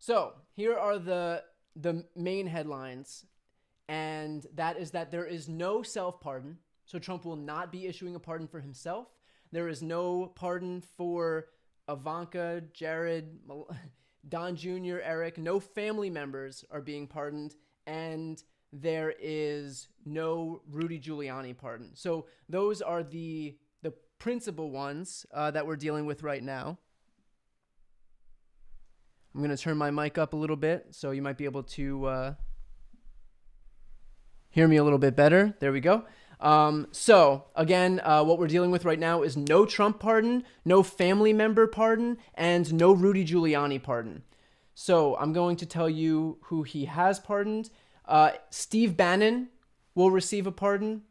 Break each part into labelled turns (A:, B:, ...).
A: So here are the main headlines, and that is that there is no self-pardon. So Trump will not be issuing a pardon for himself. There is no pardon for Ivanka, Jared, Don Jr., Eric. No family members are being pardoned, and there is no Rudy Giuliani pardon. So those are the principal ones that we're dealing with right now. I'm going to turn my mic up a little bit so you might be able to hear me a little bit better. There we go. So again, what we're dealing with right now is no Trump pardon, no family member pardon, and no Rudy Giuliani pardon. So I'm going to tell you who he has pardoned. Steve Bannon will receive a pardon.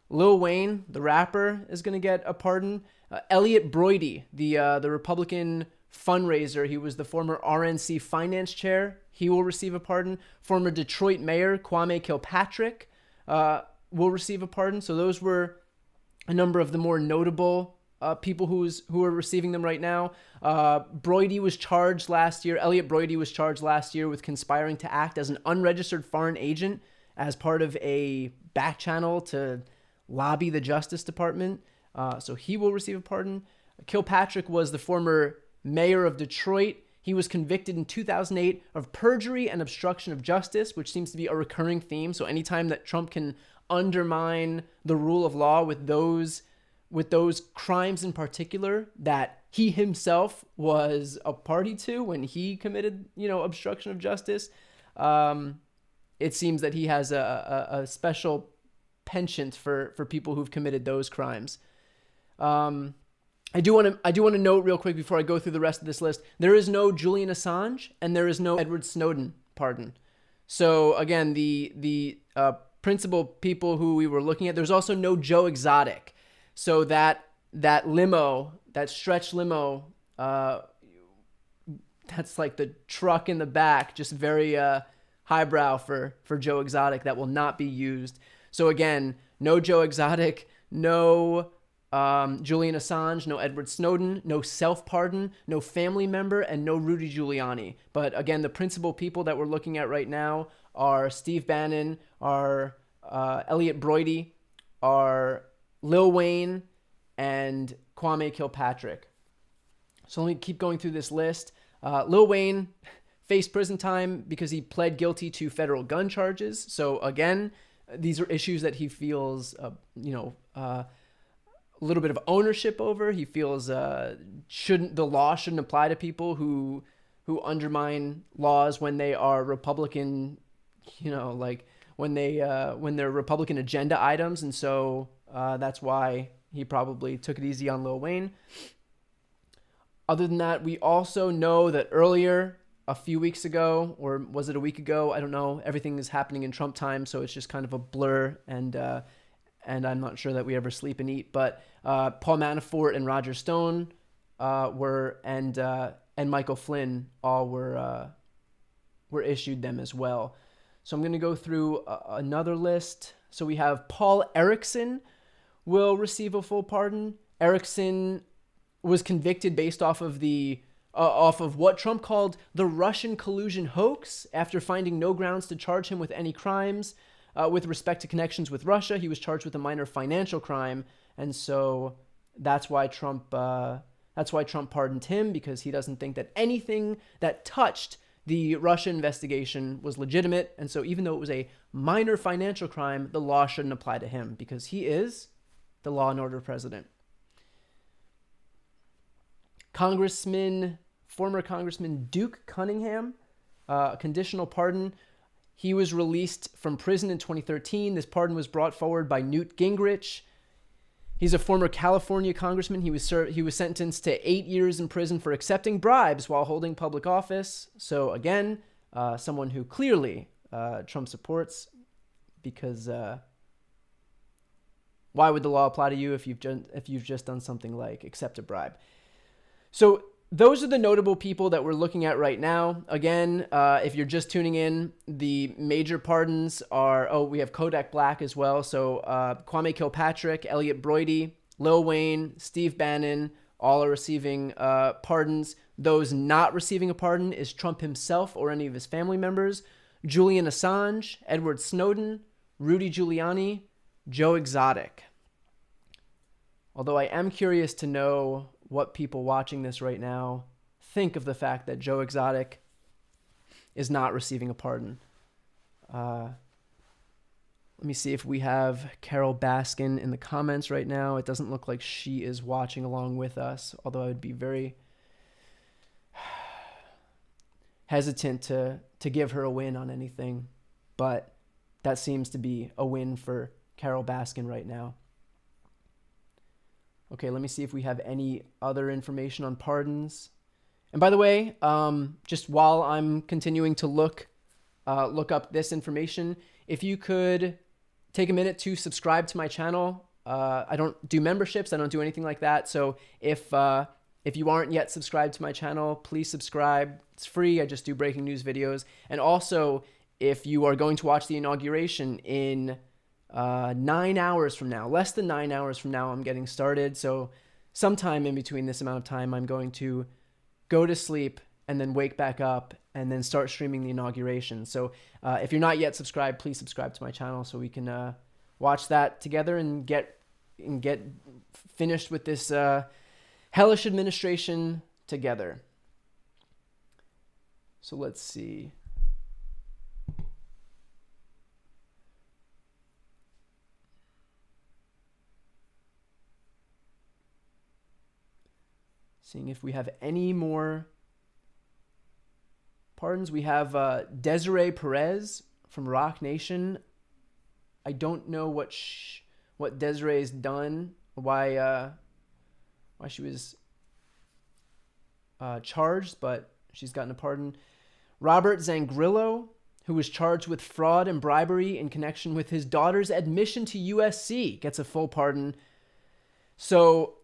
A: Lil Wayne, the rapper, is going to get a pardon. Elliot Broidy, the Republican fundraiser, he was the former RNC finance chair. He will receive a pardon. Former Detroit mayor Kwame Kilpatrick will receive a pardon. So those were a number of the more notable people who are receiving them right now. Broidy was charged last year. Elliot Broidy was charged last year with conspiring to act as an unregistered foreign agent as part of a back channel to lobby the Justice Department. So he will receive a pardon. Kilpatrick was the former mayor of Detroit. He was convicted in 2008 of perjury and obstruction of justice, which seems to be a recurring theme. So anytime that Trump can undermine the rule of law with those crimes in particular that he himself was a party to when he committed, obstruction of justice, it seems that he has a special penchant for people who've committed those crimes. I do want to note real quick before I go through the rest of this list, there is no Julian Assange and there is no Edward Snowden pardon. So again, the principal people who we were looking at, there's also no Joe Exotic. So that limo, that stretch limo, that's like the truck in the back, just very highbrow for Joe Exotic, that will not be used. So again, no Joe Exotic, no Julian Assange, no Edward Snowden, no self-pardon, no family member, and no Rudy Giuliani. But again, the principal people that we're looking at right now are Steve Bannon, are Elliot Broidy, are Lil Wayne, and Kwame Kilpatrick. So let me keep going through this list. Lil Wayne faced prison time because he pled guilty to federal gun charges. So again, these are issues that he feels, a little bit of ownership over. He feels the law shouldn't apply to people who undermine laws when they are Republican, like when they're Republican agenda items. And so that's why he probably took it easy on Lil Wayne. Other than that, we also know that earlier, a few weeks ago, or was it a week ago? I don't know. Everything is happening in Trump time, so it's just kind of a blur, and I'm not sure that we ever sleep and eat. But Paul Manafort and Roger Stone and Michael Flynn all were issued them as well. So I'm going to go through another list. So we have Paul Erickson will receive a full pardon. Erickson was convicted based off of what Trump called the Russian collusion hoax after finding no grounds to charge him with any crimes. With respect to connections with Russia, he was charged with a minor financial crime, and so that's why Trump pardoned him, because he doesn't think that anything that touched the Russia investigation was legitimate. And so even though it was a minor financial crime, the law shouldn't apply to him because he is the law and order president. Former Congressman Duke Cunningham, conditional pardon. He was released from prison in 2013. This pardon was brought forward by Newt Gingrich. He's a former California congressman. He was sentenced to 8 years in prison for accepting bribes while holding public office. So again, someone who clearly Trump supports, because why would the law apply to you if you've just done something like accept a bribe? So those are the notable people that we're looking at right now. Again, if you're just tuning in, the major pardons are, we have Kodak Black as well. So Kwame Kilpatrick, Elliot Broidy, Lil Wayne, Steve Bannon All are receiving pardons. Those not receiving a pardon is Trump himself or any of his family members, Julian Assange, Edward Snowden, Rudy Giuliani, Joe Exotic. Although I am curious to know what people watching this right now think of the fact that Joe Exotic is not receiving a pardon. Let me see if we have Carol Baskin in the comments right now. It doesn't look like she is watching along with us, although I would be very hesitant to give her a win on anything. But that seems to be a win for Carol Baskin right now. Okay, let me see if we have any other information on pardons. And by the way, just while I'm continuing to look up this information, if you could take a minute to subscribe to my channel. I don't do memberships. I don't do anything like that. So if you aren't yet subscribed to my channel, please subscribe. It's free. I just do breaking news videos. And also, if you are going to watch the inauguration in 9 hours from now, less than 9 hours from now, I'm getting started. So sometime in between this amount of time, I'm going to go to sleep and then wake back up and then start streaming the inauguration. So if you're not yet subscribed, please subscribe to my channel so we can watch that together and get finished with this hellish administration together. So let's see. Seeing if we have any more pardons. We have Desiree Perez from Rock Nation. I don't know what Desiree's done, why she was charged, but she's gotten a pardon. Robert Zangrillo, who was charged with fraud and bribery in connection with his daughter's admission to USC, gets a full pardon. So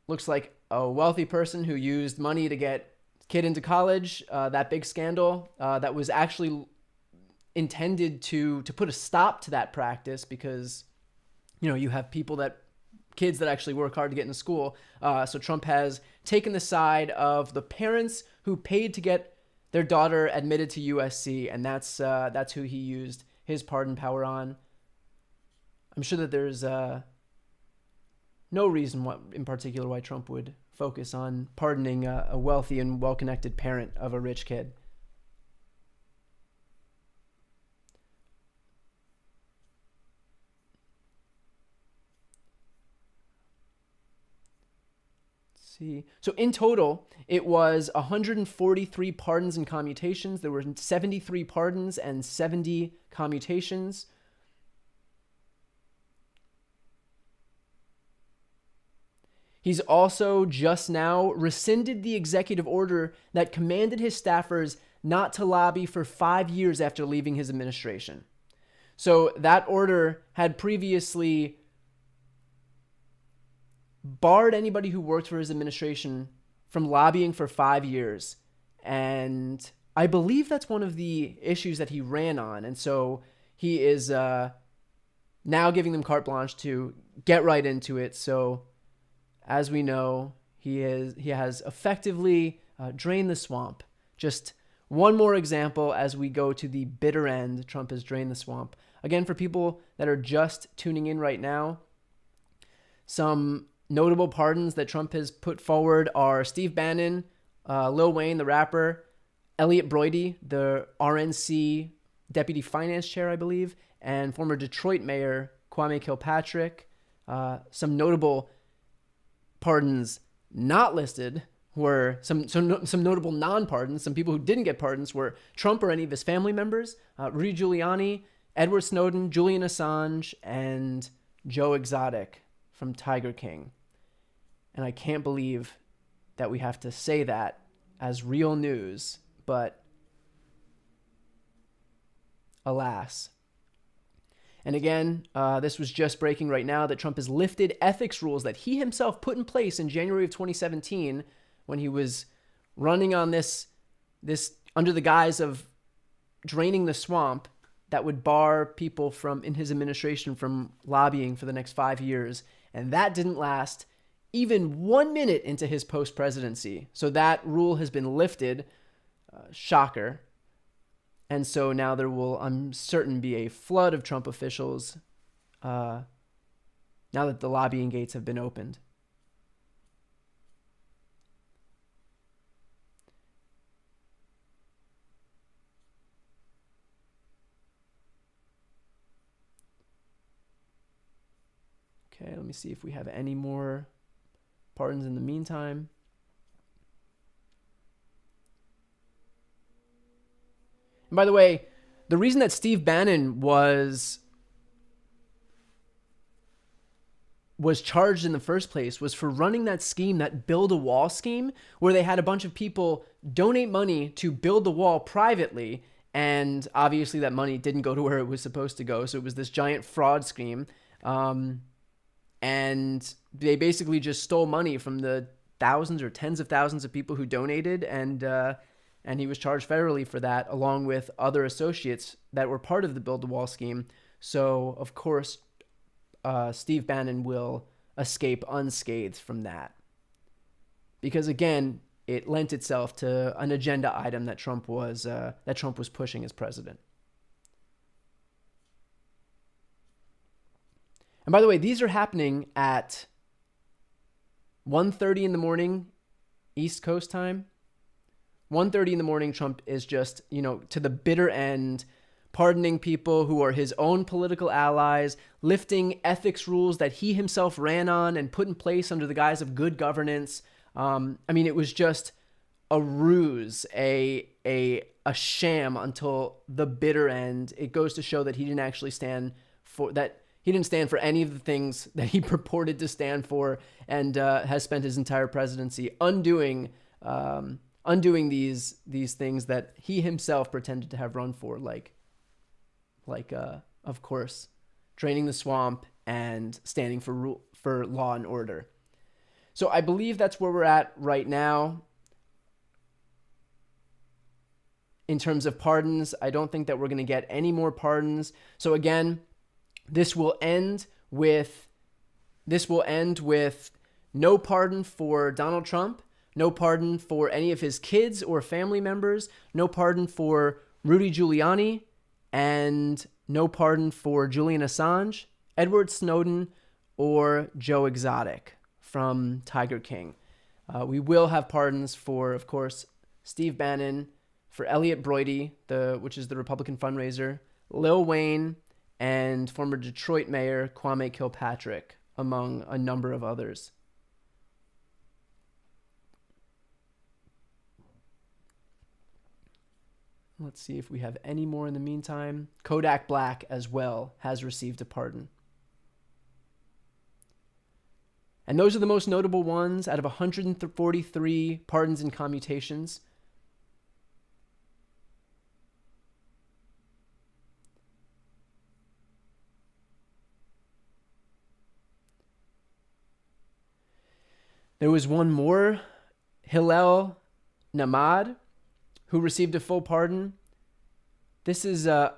A: looks like a wealthy person who used money to get kid into college, that big scandal that was actually intended to put a stop to that practice, because you have kids that actually work hard to get into school. So Trump has taken the side of the parents who paid to get their daughter admitted to USC, and that's who he used his pardon power on. I'm sure that there's no reason in particular why Trump would focus on pardoning a wealthy and well-connected parent of a rich kid. Let's see. So in total, it was 143 pardons and commutations. There were 73 pardons and 70 commutations. He's also just now rescinded the executive order that commanded his staffers not to lobby for 5 years after leaving his administration. So that order had previously barred anybody who worked for his administration from lobbying for 5 years. And I believe that's one of the issues that he ran on. And so he is now giving them carte blanche to get right into it. So as we know, he has effectively drained the swamp. Just one more example as we go to the bitter end. Trump has drained the swamp. Again, for people that are just tuning in right now, some notable pardons that Trump has put forward are Steve Bannon, Lil Wayne, the rapper, Elliot Broidy, the RNC deputy finance chair, I believe, and former Detroit mayor Kwame Kilpatrick. Some notable pardons not listed were some notable non-pardons. Some people who didn't get pardons were Trump or any of his family members, Rudy Giuliani, Edward Snowden, Julian Assange, and Joe Exotic from Tiger King. And I can't believe that we have to say that as real news, but alas. And again, this was just breaking right now that Trump has lifted ethics rules that he himself put in place in January of 2017 when he was running on this under the guise of draining the swamp that would bar people in his administration from lobbying for the next 5 years. And that didn't last. even 1 minute into his post-presidency. So that rule has been lifted. Shocker. And so now there will, I'm certain, be a flood of Trump officials now that the lobbying gates have been opened. Okay, let me see if we have any more pardons in the meantime. And by the way, the reason that Steve Bannon was charged in the first place was for running that scheme, that build a wall scheme, where they had a bunch of people donate money to build the wall privately. And obviously that money didn't go to where it was supposed to go. So it was this giant fraud scheme. And they basically just stole money from the thousands or tens of thousands of people who donated. And he was charged federally for that, along with other associates that were part of the Build the Wall scheme. So, of course, Steve Bannon will escape unscathed from that. Because, again, it lent itself to an agenda item that Trump was pushing as president. And by the way, these are happening at 1:30 in the morning, East Coast time. 1:30 in the morning, Trump is just, to the bitter end, pardoning people who are his own political allies, lifting ethics rules that he himself ran on and put in place under the guise of good governance. It was just a ruse, a sham until the bitter end. It goes to show that he didn't actually stand for that. He didn't stand for any of the things that he purported to stand for, and has spent his entire presidency undoing these things that he himself pretended to have run for, like of course, draining the swamp and standing for law and order. So I believe that's where we're at right now. In terms of pardons, I don't think that we're going to get any more pardons. So again, this will end with no pardon for Donald Trump, no pardon for any of his kids or family members, no pardon for Rudy Giuliani, and no pardon for Julian Assange, Edward Snowden, or Joe Exotic from Tiger King. We will have pardons for, of course, Steve Bannon, for Elliot Broidy, which is the Republican fundraiser, Lil Wayne, and former Detroit Mayor Kwame Kilpatrick, among a number of others. Let's see if we have any more in the meantime. Kodak Black as well has received a pardon. And those are the most notable ones out of 143 pardons and commutations. There was one more, Hillel Namad, who received a full pardon. This is, I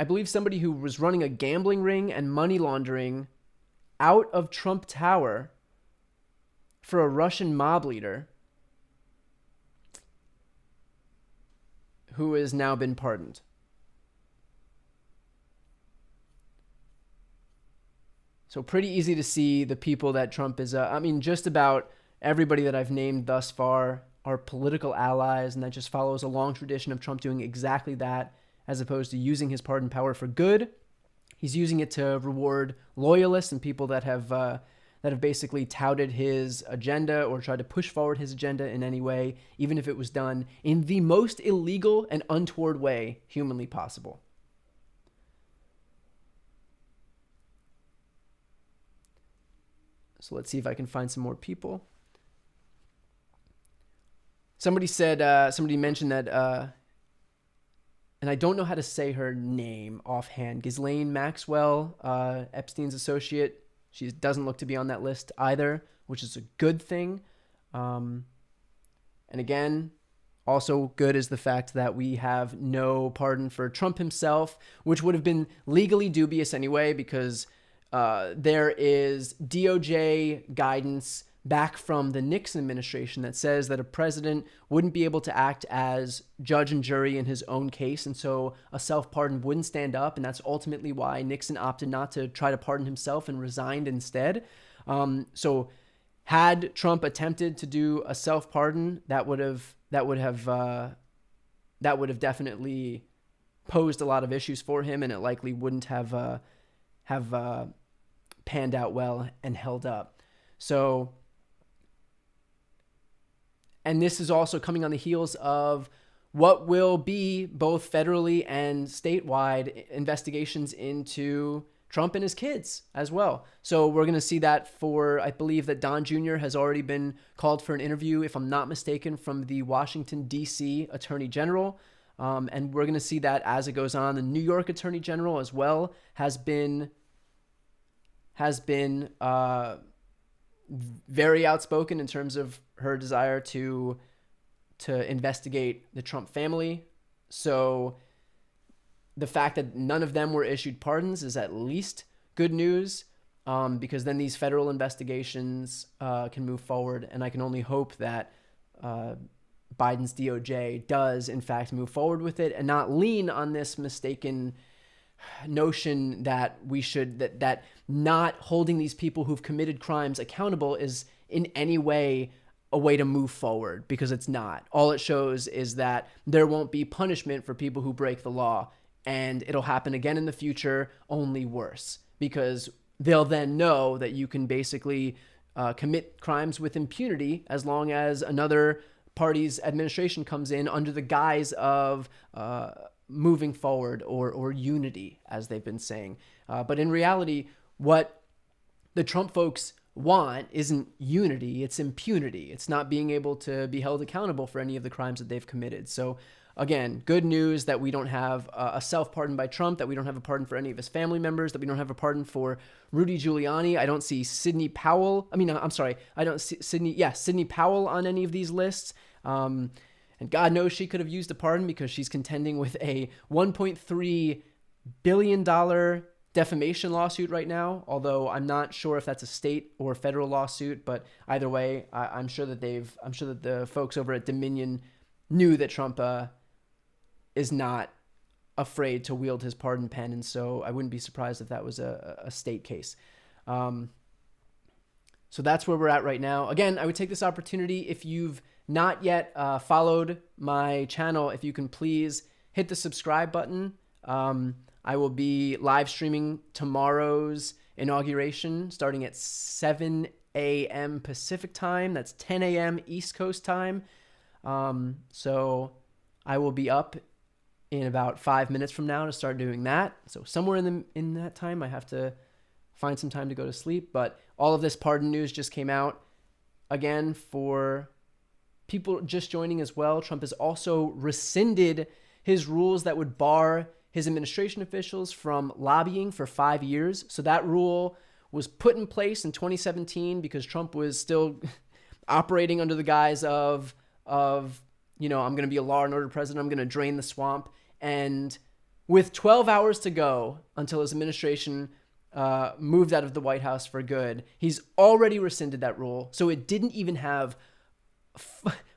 A: believe, somebody who was running a gambling ring and money laundering out of Trump Tower for a Russian mob leader who has now been pardoned. So pretty easy to see the people that Trump is, just about everybody that I've named thus far are political allies, and that just follows a long tradition of Trump doing exactly that, as opposed to using his pardon power for good. He's using it to reward loyalists and people that have basically touted his agenda or tried to push forward his agenda in any way, even if it was done in the most illegal and untoward way humanly possible. So let's see if I can find some more people. Somebody mentioned that, and I don't know how to say her name offhand, Ghislaine Maxwell, Epstein's associate. She doesn't look to be on that list either, which is a good thing. And again, also good is the fact that we have no pardon for Trump himself, which would have been legally dubious anyway, because there is DOJ guidance back from the Nixon administration that says that a president wouldn't be able to act as judge and jury in his own case. And so a self-pardon wouldn't stand up. And that's ultimately why Nixon opted not to try to pardon himself and resigned instead. So had Trump attempted to do a self-pardon, that would have definitely posed a lot of issues for him, and it likely wouldn't have panned out well and held up. So, and this is also coming on the heels of what will be both federally and statewide investigations into Trump and his kids as well. So we're going to see that I believe that Don Jr. has already been called for an interview, if I'm not mistaken, from the Washington, D.C. Attorney General. And we're going to see that as it goes on. The New York Attorney General as well has been very outspoken in terms of her desire to investigate the Trump family. So the fact that none of them were issued pardons is at least good news, because then these federal investigations can move forward. And I can only hope that Biden's DOJ does, in fact, move forward with it and not lean on this mistaken notion that that not holding these people who've committed crimes accountable is in any way a way to move forward, because it's not. All it shows is that there won't be punishment for people who break the law, and it'll happen again in the future, only worse, because they'll then know that you can basically commit crimes with impunity as long as another party's administration comes in under the guise of moving forward or unity, as they've been saying. But in reality, what the Trump folks want isn't unity, it's impunity. It's not being able to be held accountable for any of the crimes that they've committed. So again, good news that we don't have a self-pardon by Trump, that we don't have a pardon for any of his family members, that we don't have a pardon for Rudy Giuliani. I don't see Sidney Powell. I don't see Sidney Powell on any of these lists. And God knows she could have used a pardon, because she's contending with a $1.3 billion defamation lawsuit right now, although I'm not sure if that's a state or federal lawsuit. But either way, I'm sure that the folks over at Dominion knew that Trump is not afraid to wield his pardon pen, and so I wouldn't be surprised if that was a state case. So that's where we're at right now. Again, I would take this opportunity, if you've not yet followed my channel, if you can please hit the subscribe button. I will be live streaming tomorrow's inauguration starting at 7 a.m. Pacific time. That's 10 a.m. East Coast time. So I will be up in about 5 minutes from now to start doing that. So somewhere in that time, I have to find some time to go to sleep. But all of this pardon news just came out. Again, for people just joining as well, Trump has also rescinded his rules that would bar his administration officials from lobbying for 5 years. So that rule was put in place in 2017 because Trump was still operating under the guise of I'm going to be a law and order president. I'm going to drain the swamp. And with 12 hours to go until his administration moved out of the White House for good, he's already rescinded that rule. So it didn't even have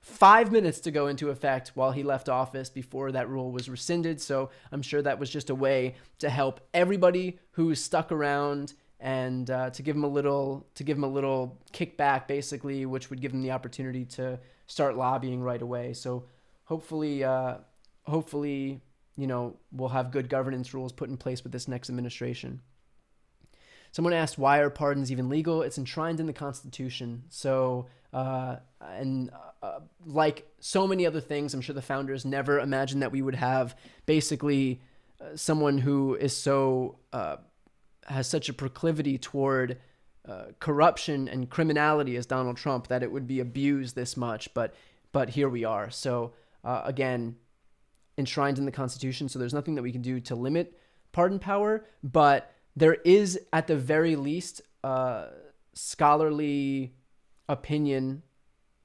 A: 5 minutes to go into effect while he left office before that rule was rescinded. So I'm sure that was just a way to help everybody who's stuck around, and to give him a little kickback, basically, which would give him the opportunity to start lobbying right away. So hopefully, we'll have good governance rules put in place with this next administration. Someone asked, why are pardons even legal? It's enshrined in the Constitution. So, like so many other things, I'm sure the founders never imagined that we would have basically someone who is has such a proclivity toward corruption and criminality as Donald Trump, that it would be abused this much. But here we are. So again, enshrined in the Constitution. So there's nothing that we can do to limit pardon power, but there is, at the very least, scholarly opinion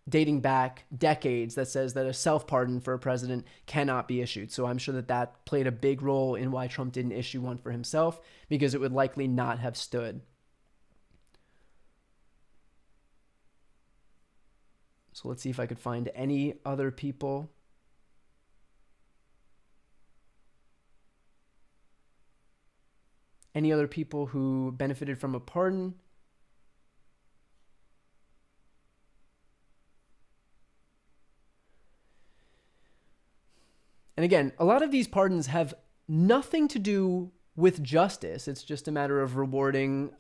A: dating back decades that says that a self-pardon for a president cannot be issued. So I'm sure that that played a big role in why Trump didn't issue one for himself, because it would likely not have stood. So let's see if I could find any other people. Any other people who benefited from a pardon. And again, a lot of these pardons have nothing to do with justice. It's just a matter of rewarding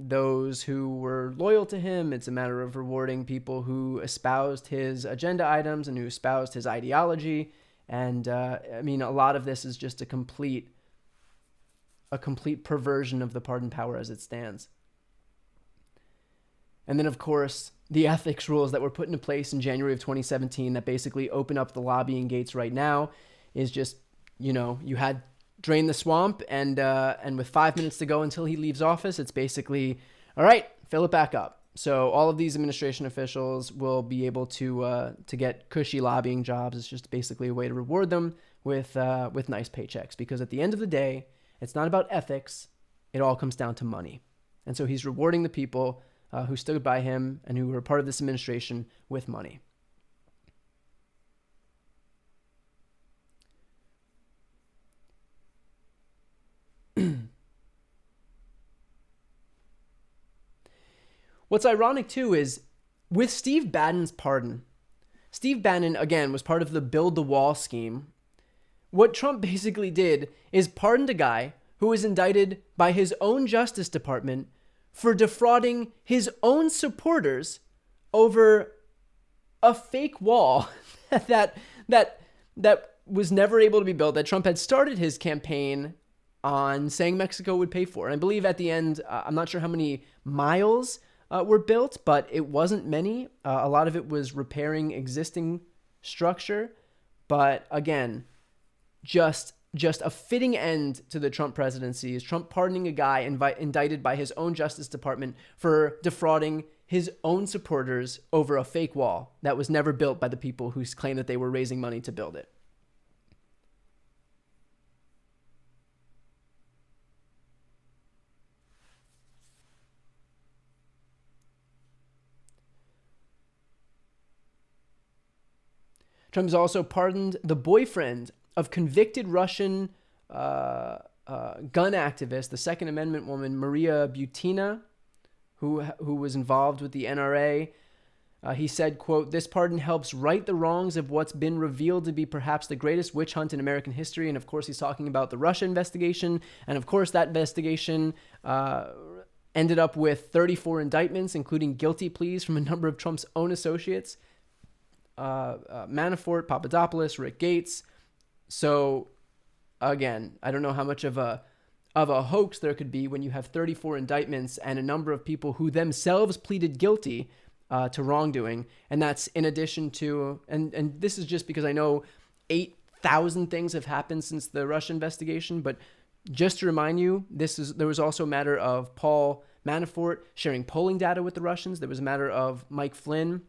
A: those who were loyal to him. It's a matter of rewarding people who espoused his agenda items and who espoused his ideology. And I mean, a lot of this is just a complete perversion of the pardon power as it stands. And then, of course, the ethics rules that were put into place in January of 2017 that basically open up the lobbying gates right now is just, you had drain the swamp, and with 5 minutes to go until he leaves office, it's basically, all right, fill it back up. So all of these administration officials will be able to get cushy lobbying jobs. It's just basically a way to reward them with nice paychecks, because at the end of the day, it's not about ethics. It all comes down to money. And so he's rewarding the people who stood by him and who were part of this administration with money. What's ironic, too, is with Steve Bannon's pardon, Steve Bannon, again, was part of the Build the Wall scheme. What Trump basically did is pardoned a guy who was indicted by his own Justice Department for defrauding his own supporters over a fake wall that was never able to be built, that Trump had started his campaign on saying Mexico would pay for. And I believe at the end, I'm not sure how many miles were built, but it wasn't many. A lot of it was repairing existing structure. But again, just a fitting end to the Trump presidency is Trump pardoning a guy indicted by his own Justice Department for defrauding his own supporters over a fake wall that was never built by the people who claim that they were raising money to build it. Trump has also pardoned the boyfriend of convicted Russian gun activist, the Second Amendment woman, Maria Butina, who was involved with the NRA. He said, quote, "This pardon helps right the wrongs of what's been revealed to be perhaps the greatest witch hunt in American history." And of course, he's talking about the Russia investigation. And of course, that investigation ended up with 34 indictments, including guilty pleas from a number of Trump's own associates. Manafort, Papadopoulos, Rick Gates. So again, I don't know how much of a hoax there could be when you have 34 indictments and a number of people who themselves pleaded guilty to wrongdoing. And that's in addition to, and this is just because I know 8,000 things have happened since the Russia investigation, but just to remind you, there was also a matter of Paul Manafort sharing polling data with the Russians. There was a matter of Mike Flynn,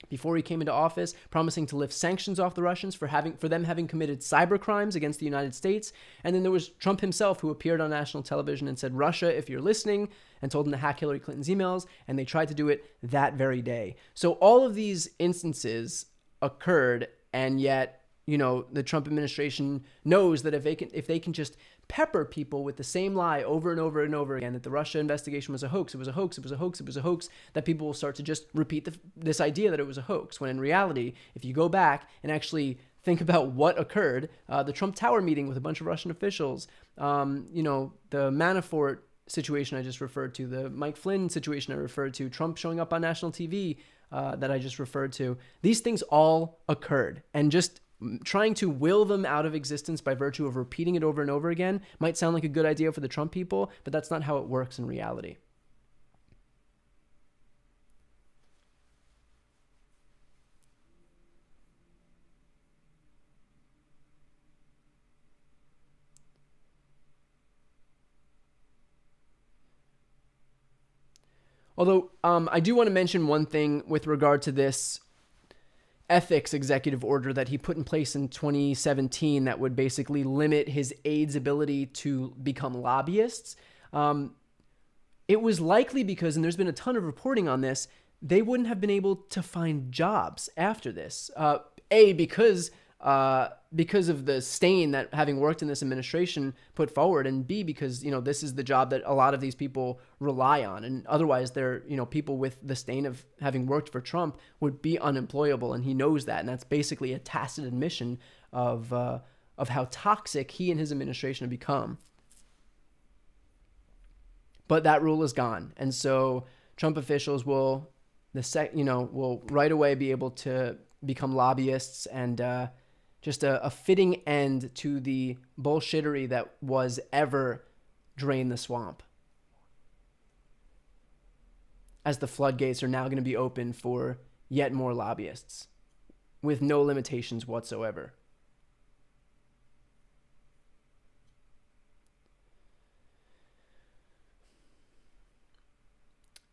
A: before he came into office, promising to lift sanctions off the Russians for them having committed cyber crimes against the United States. And then there was Trump himself, who appeared on national television and said, "Russia, if you're listening," and told him to hack Hillary Clinton's emails, and they tried to do it that very day. So all of these instances occurred, and yet, the Trump administration knows that if they can just pepper people with the same lie over and over and over again, that the Russia investigation was a hoax, it was a hoax, it was a hoax, it was a hoax, that people will start to just repeat this idea that it was a hoax, when in reality, if you go back and actually think about what occurred, the Trump Tower meeting with a bunch of Russian officials, the Manafort situation I just referred to, the Mike Flynn situation I referred to, Trump showing up on national TV that I just referred to, these things all occurred. And just trying to will them out of existence by virtue of repeating it over and over again might sound like a good idea for the Trump people, but that's not how it works in reality. Although I do want to mention one thing with regard to this ethics executive order that he put in place in 2017 that would basically limit his aides' ability to become lobbyists. It was likely because, and there's been a ton of reporting on this, they wouldn't have been able to find jobs after this. Because of the stain that having worked in this administration put forward, and B, because, this is the job that a lot of these people rely on. And otherwise they're, people with the stain of having worked for Trump would be unemployable. And he knows that. And that's basically a tacit admission of how toxic he and his administration have become. But that rule is gone. And so Trump officials will right away be able to become lobbyists, and just a fitting end to the bullshittery that was ever Drain the Swamp, as the floodgates are now going to be open for yet more lobbyists with no limitations whatsoever.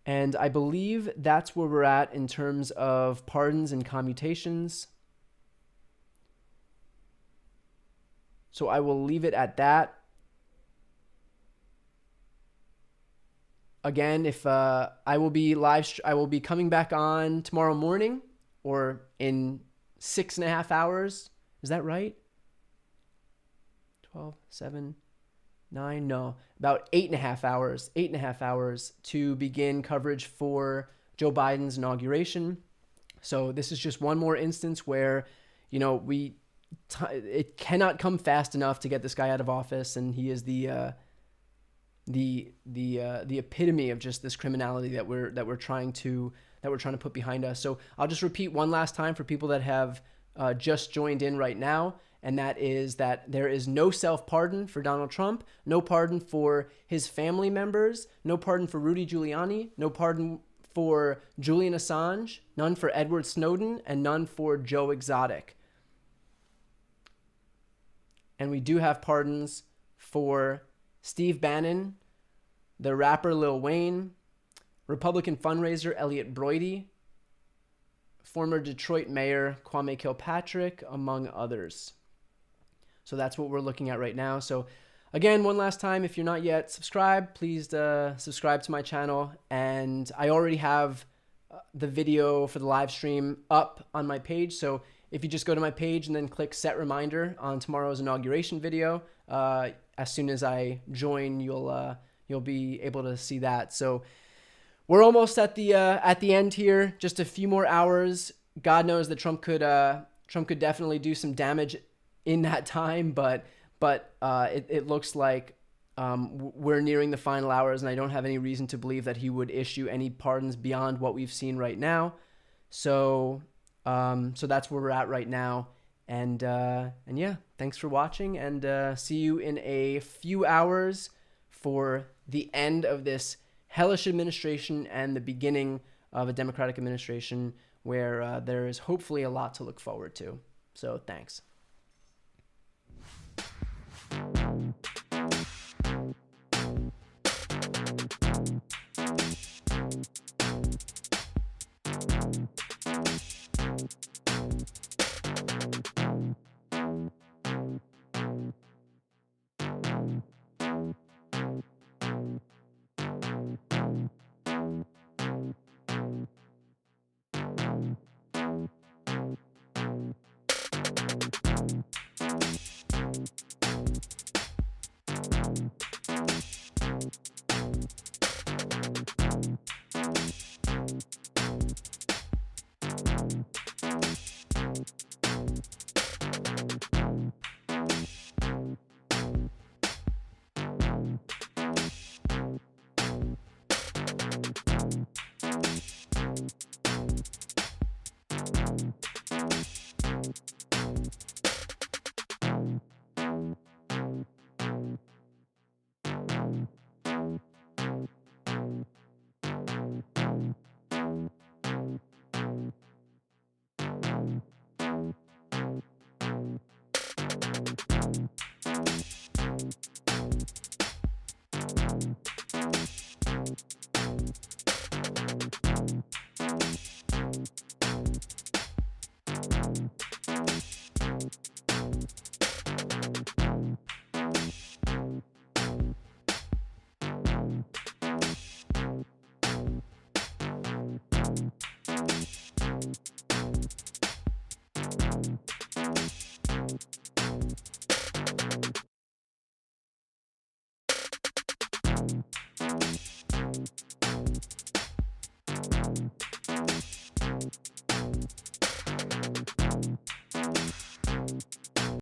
A: And I believe that's where we're at in terms of pardons and commutations. So I will leave it at that. Again, if I will be coming back on tomorrow morning, or in 6.5 hours. Is that right? 12, 7, 9, no, about 8.5 hours. 8.5 hours to begin coverage for Joe Biden's inauguration. So this is just one more instance where, it cannot come fast enough to get this guy out of office, and he is the epitome of just this criminality that we're trying to put behind us. So I'll just repeat one last time for people that have just joined in right now, and that is that there is no self-pardon for Donald Trump, no pardon for his family members, no pardon for Rudy Giuliani, no pardon for Julian Assange, none for Edward Snowden, and none for Joe Exotic. And we do have pardons for Steve Bannon, the rapper Lil Wayne, Republican fundraiser Elliot Broidy, former Detroit mayor Kwame Kilpatrick, among others. So that's what we're looking at right now. So again, one last time, if you're not yet subscribed, please subscribe to my channel. And I already have the video for the live stream up on my page. So if you just go to my page and then click set reminder on tomorrow's inauguration video, as soon as I join, you'll be able to see that. So we're almost at the end here. Just a few more hours. God knows that Trump could definitely do some damage in that time, but it looks like we're nearing the final hours, and I don't have any reason to believe that he would issue any pardons beyond what we've seen right now. So that's where we're at right now. And yeah, thanks for watching, and see you in a few hours for the end of this hellish administration and the beginning of a Democratic administration where there is hopefully a lot to look forward to. So thanks.